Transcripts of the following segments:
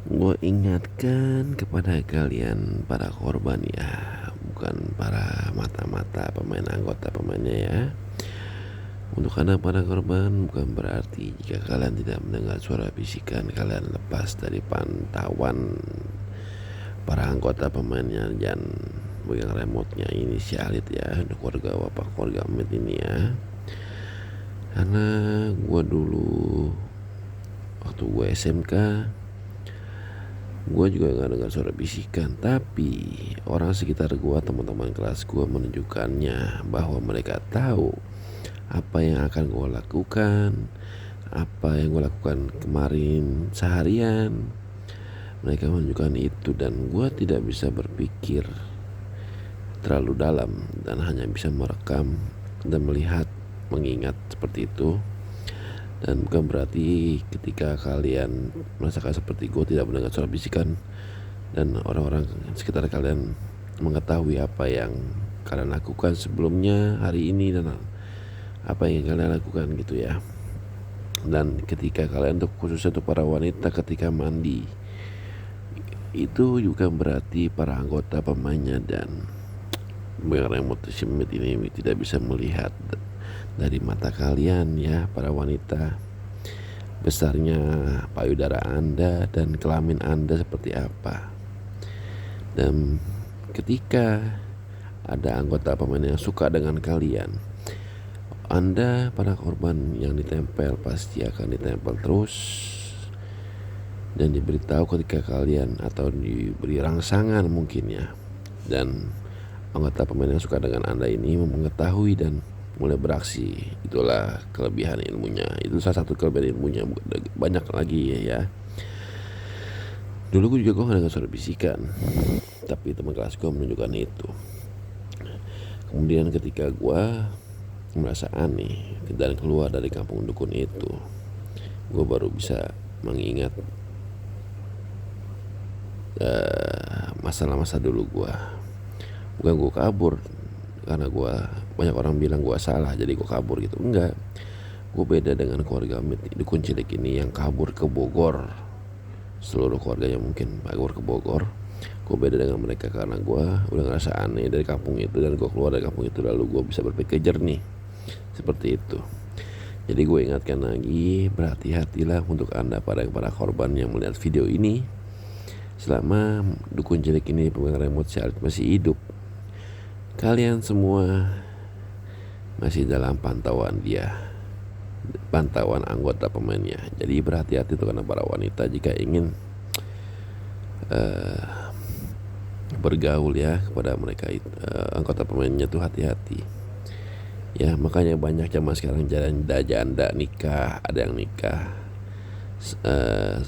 Gue ingatkan kepada kalian para korban ya, bukan para mata-mata pemain anggota pemainnya ya. Untuk anda para korban, bukan berarti jika kalian tidak mendengar suara bisikan kalian lepas dari pantauan para anggota pemainnya dan pegang remote-nya inisialit ya, untuk keluarga bapak keluarga Amit ini ya. Karena gue dulu waktu gue SMK, gue juga gak dengar suara bisikan, tapi orang sekitar gue, teman-teman kelas gue menunjukkannya bahwa mereka tahu apa yang akan gue lakukan, apa yang gue lakukan kemarin seharian. Mereka menunjukkan itu dan gue tidak bisa berpikir terlalu dalam dan hanya bisa merekam dan melihat, mengingat seperti itu. Dan bukan berarti ketika kalian merasakan seperti gue tidak mendengar suara bisikan dan orang-orang sekitar kalian mengetahui apa yang kalian lakukan sebelumnya hari ini dan apa yang kalian lakukan gitu ya. Dan ketika kalian, untuk khususnya untuk para wanita, ketika mandi itu juga berarti para anggota pemainnya dan remote simit ini tidak bisa melihat dari mata kalian ya, para wanita, besarnya payudara anda dan kelamin anda seperti apa. Dan ketika ada anggota pemain yang suka dengan kalian, anda para korban yang ditempel pasti akan ditempel terus dan diberitahu ketika kalian, atau diberi rangsangan mungkin ya. Dan anggota pemain yang suka dengan anda ini mengetahui dan mulai beraksi. Itulah kelebihan ilmunya. Itu salah satu kelebihan ilmunya, banyak lagi ya. Dulu gue juga gak dengar suara bisikan, tapi teman kelas gue menunjukkan itu. Kemudian ketika gue merasa aneh dan keluar dari kampung dukun itu, gue baru bisa mengingat masalah-masa dulu gue. Bukan gue kabur karena gue, banyak orang bilang gue salah jadi gue kabur gitu, enggak. Gue beda dengan keluarga Amit dukun cilik ini yang kabur ke Bogor. Seluruh keluarganya mungkin kabur ke Bogor. Gue beda dengan mereka karena gue udah ngerasa aneh dari kampung itu, dan gue keluar dari kampung itu lalu gue bisa berpikir jernih seperti itu. Jadi gue ingatkan lagi, berhati-hatilah untuk anda para korban yang melihat video ini. Selama dukun cilik ini pemegang remote Charlotte masih hidup, kalian semua masih dalam pantauan dia, pantauan anggota pemainnya. Jadi berhati-hati untuk anda para wanita jika ingin bergaul ya kepada mereka, anggota pemainnya tuh hati-hati ya. Makanya banyak zaman sekarang janda nikah, ada yang nikah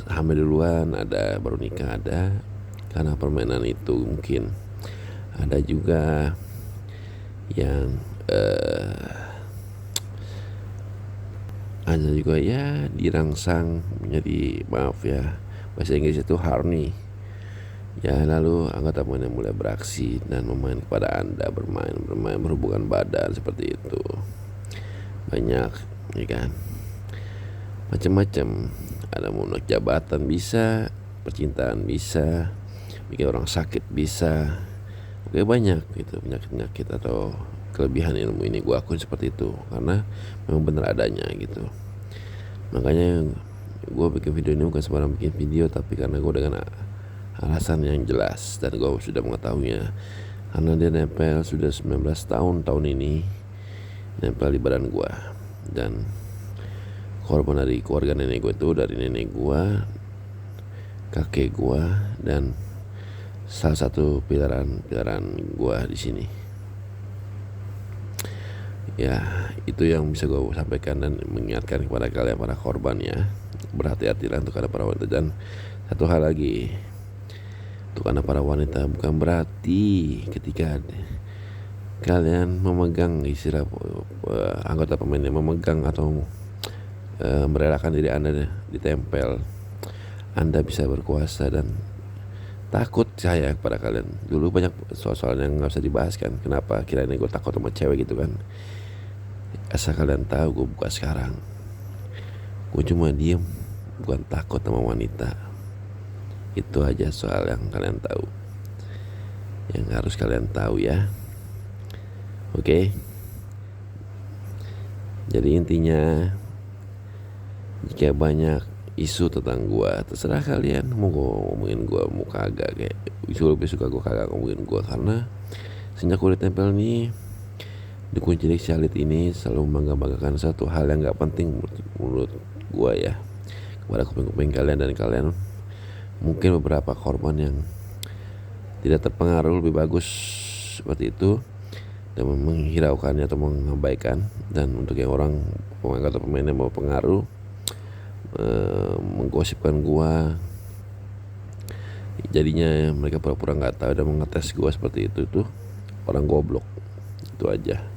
hamil duluan, ada baru nikah, ada karena permainan itu. Mungkin ada juga yang ada juga ya dirangsang menjadi, maaf ya bahasa Inggris itu horny ya. Lalu anggota pemain mulai beraksi dan memain kepada anda, bermain berhubungan badan seperti itu. Banyak ya kan, macam-macam. Ada mau naik jabatan bisa, percintaan bisa, bikin orang sakit bisa. Oke, banyak gitu penyakit-penyakit atau kelebihan ilmu ini. Gue akui seperti itu karena memang benar adanya gitu. Makanya gue bikin video ini bukan sembarang bikin video, tapi karena gue dengan alasan yang jelas dan gue sudah mengetahuinya. Karena dia nempel sudah 19 tahun ini, nempel di badan gue. Dan korban dari keluarga nenek gue itu dari nenek gue, kakek gue, dan salah satu pilaran gue di sini. Ya, itu yang bisa gue sampaikan dan mengingatkan kepada kalian para korban ya. Berhati-hatilah untuk ada para wanita. Dan satu hal lagi, untuk anda para wanita, bukan berarti ketika kalian memegang istilah anggota pemain yang memegang atau merelakan diri anda ditempel, anda bisa berkuasa dan takut. Saya kepada kalian, dulu banyak soal-soal yang gak bisa dibahas kan. Kenapa kirain gue takut sama cewek gitu kan. Asal kalian tahu, gue buka sekarang, gue cuma diem, bukan takut sama wanita. Itu aja soal yang kalian tahu, yang harus kalian tahu ya. Oke. Jadi intinya, jika banyak isu tentang gua, terserah kalian mau ngomongin gua mau kagak, kayak isu lebih suka gua kagak ngomongin gua, karena sejak kulit tempel nih di kunci salit ini selalu membangga-banggakan satu hal yang gak penting menurut gua ya, kepada kuping-kuping kalian, dan kalian mungkin beberapa korban yang tidak terpengaruh lebih bagus seperti itu dan menghiraukannya atau mengabaikan. Dan untuk yang orang pemain atau pemain yang mau pengaruh menggosipkan gua, jadinya mereka pura-pura nggak tahu dan mengetes gua seperti itu, tuh orang goblok. Itu aja.